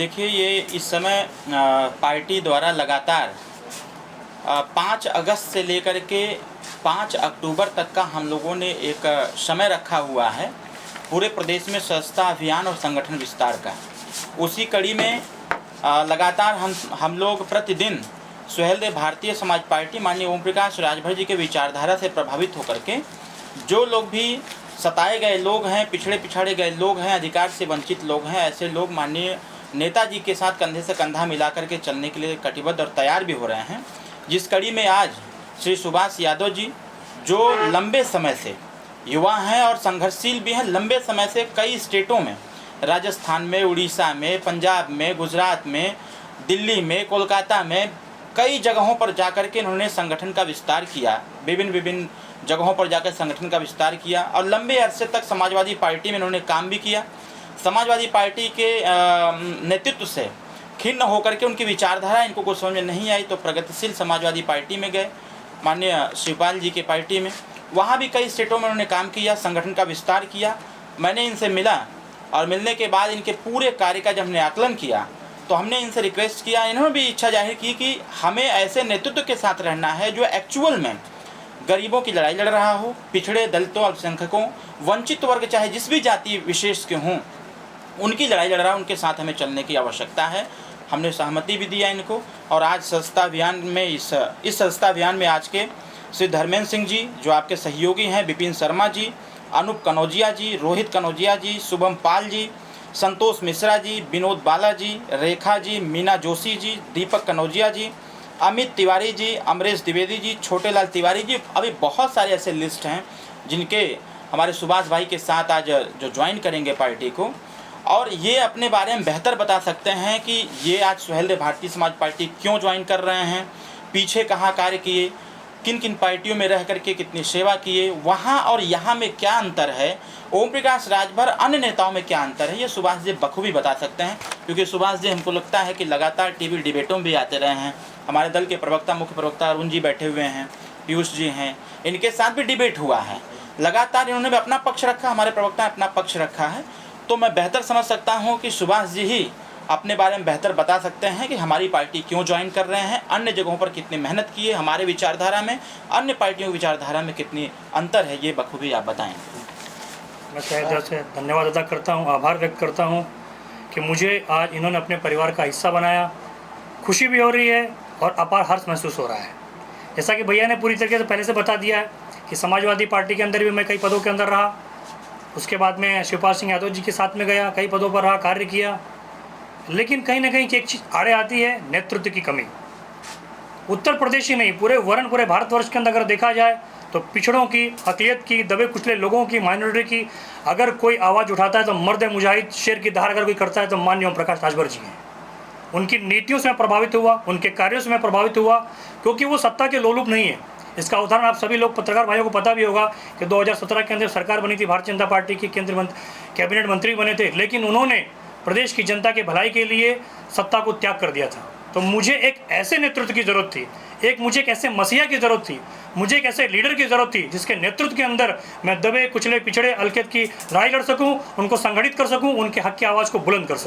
देखिए, ये इस समय पार्टी द्वारा लगातार 5 अगस्त से लेकर के 5 अक्टूबर तक का हम लोगों ने एक समय रखा हुआ है पूरे प्रदेश में स्वच्छता अभियान और संगठन विस्तार का। उसी कड़ी में लगातार हम लोग प्रतिदिन सुहेलदेव भारतीय समाज पार्टी माननीय ओम प्रकाश राजभर जी के विचारधारा से प्रभावित होकर के जो लोग भी सताए गए लोग हैं, पिछड़े गए लोग हैं, अधिकार से वंचित लोग हैं, ऐसे लोग माननीय नेताजी के साथ कंधे से कंधा मिलाकर के चलने के लिए कटिबद्ध और तैयार भी हो रहे हैं। जिस कड़ी में आज श्री सुभाष यादव जी, जो लंबे समय से युवा हैं और संघर्षशील भी हैं, लंबे समय से कई स्टेटों में, राजस्थान में, उड़ीसा में, पंजाब में, गुजरात में, दिल्ली में, कोलकाता में, कई जगहों पर जाकर के इन्होंने संगठन का विस्तार किया, विभिन्न जगहों पर जाकर संगठन का विस्तार किया और लंबे अरसे तक समाजवादी पार्टी में इन्होंने काम भी किया। समाजवादी पार्टी के नेतृत्व से खिन्न होकर के उनकी विचारधारा इनको कुछ समझ में नहीं आई तो प्रगतिशील समाजवादी पार्टी में गए, माननीय शिवपाल जी के पार्टी में। वहाँ भी कई स्टेटों में उन्होंने काम किया, संगठन का विस्तार किया। मैंने इनसे मिला और मिलने के बाद इनके पूरे कार्य का जब हमने आकलन किया तो हमने इनसे रिक्वेस्ट किया, इन्होंने भी इच्छा जाहिर की कि हमें ऐसे नेतृत्व के साथ रहना है जो एक्चुअल में गरीबों की लड़ाई लड़ रहा हो, पिछड़े, दलितों, अल्पसंख्यकों, वंचित वर्ग चाहे जिस भी जाति विशेष के हों, उनकी लड़ाई लड़ रहा है, उनके साथ हमें चलने की आवश्यकता है। हमने सहमति भी दिया इनको और आज स्वच्छता अभियान में इस स्वच्छता अभियान में आज के श्री धर्मेंद्र सिंह जी जो आपके सहयोगी हैं, विपिन शर्मा जी, अनूप कनौजिया जी, रोहित कनौजिया जी, शुभम पाल जी, संतोष मिश्रा जी, विनोद बाला जी, रेखा जी, मीना जोशी जी, दीपक कनौजिया जी, अमित तिवारी जी, अमरेश द्विवेदी जी, छोटेलाल तिवारी जी, अभी बहुत सारे ऐसे लिस्ट हैं जिनके हमारे सुभाष भाई के साथ आज जो ज्वाइन करेंगे पार्टी को और ये अपने बारे में बेहतर बता सकते हैं कि ये आज सुहेलदेव भारतीय समाज पार्टी क्यों ज्वाइन कर रहे हैं, पीछे कहाँ कार्य किए, किन किन पार्टियों में रह करके कितनी सेवा किए, वहाँ और यहाँ में क्या अंतर है, ओम प्रकाश राजभर अन्य नेताओं में क्या अंतर है, ये सुभाष जी बखूबी बता सकते हैं। क्योंकि सुभाष जी हमको लगता है कि लगातार टीवी डिबेटों में भी आते रहे हैं। हमारे दल के प्रवक्ता, मुख्य प्रवक्ता अरुण जी बैठे हुए हैं, पीयूष जी हैं, इनके साथ भी डिबेट हुआ है। लगातार इन्होंने भी अपना पक्ष रखा, हमारे प्रवक्ता ने अपना पक्ष रखा है। तो मैं बेहतर समझ सकता हूँ कि सुभाष जी ही अपने बारे में बेहतर बता सकते हैं कि हमारी पार्टी क्यों ज्वाइन कर रहे हैं, अन्य जगहों पर कितनी मेहनत की है, हमारे विचारधारा में अन्य पार्टियों की विचारधारा में कितनी अंतर है, ये बखूबी आप बताएं। मैं तहे दिल से धन्यवाद अदा करता हूँ, आभार व्यक्त करता हूँ कि मुझे आज इन्होंने अपने परिवार का हिस्सा बनाया। खुशी भी हो रही है और अपार हर्ष महसूस हो रहा है। जैसा कि भैया ने पूरी तरीके से पहले से बता दिया है कि समाजवादी पार्टी के अंदर भी मैं कई पदों के अंदर रहा, उसके बाद में शिवपाल सिंह यादव जी के साथ में गया, कई पदों पर रहा, कार्य किया। लेकिन कहीं ना कहीं एक चीज़ आड़े आती है, नेतृत्व की कमी। उत्तर प्रदेश ही नहीं, पूरे भारतवर्ष के अंदर अगर देखा जाए तो पिछड़ों की, अक़लियत की, दबे कुचले लोगों की, माइनॉरिटी की अगर कोई आवाज़ उठाता है तो मर्द मुजाहिद शेर की धार अगर कोई करता है तो माननीय ओम प्रकाश राजभर जी हैं। उनकी नीतियों से मैं प्रभावित हुआ, उनके कार्यों से मैं प्रभावित हुआ, क्योंकि वो सत्ता के लोलुप नहीं है। इसका उदाहरण आप सभी लोग पत्रकार भाइयों को पता भी होगा कि 2017 के अंदर सरकार बनी थी, भारतीय जनता पार्टी की कैबिनेट मंत्री बने थे, लेकिन उन्होंने प्रदेश की जनता के भलाई के लिए सत्ता को त्याग कर दिया था। तो मुझे एक ऐसे नेतृत्व की ज़रूरत थी, मुझे एक ऐसे मसीहा की ज़रूरत थी, मुझे एक ऐसे लीडर की ज़रूरत थी जिसके नेतृत्व के अंदर मैं दबे कुचले, पिछड़े, अल्पसंख्यक की लड़ाई लड़ सकूं, उनको संगठित कर सकूं, उनके हक की आवाज़ को बुलंद कर सकूं।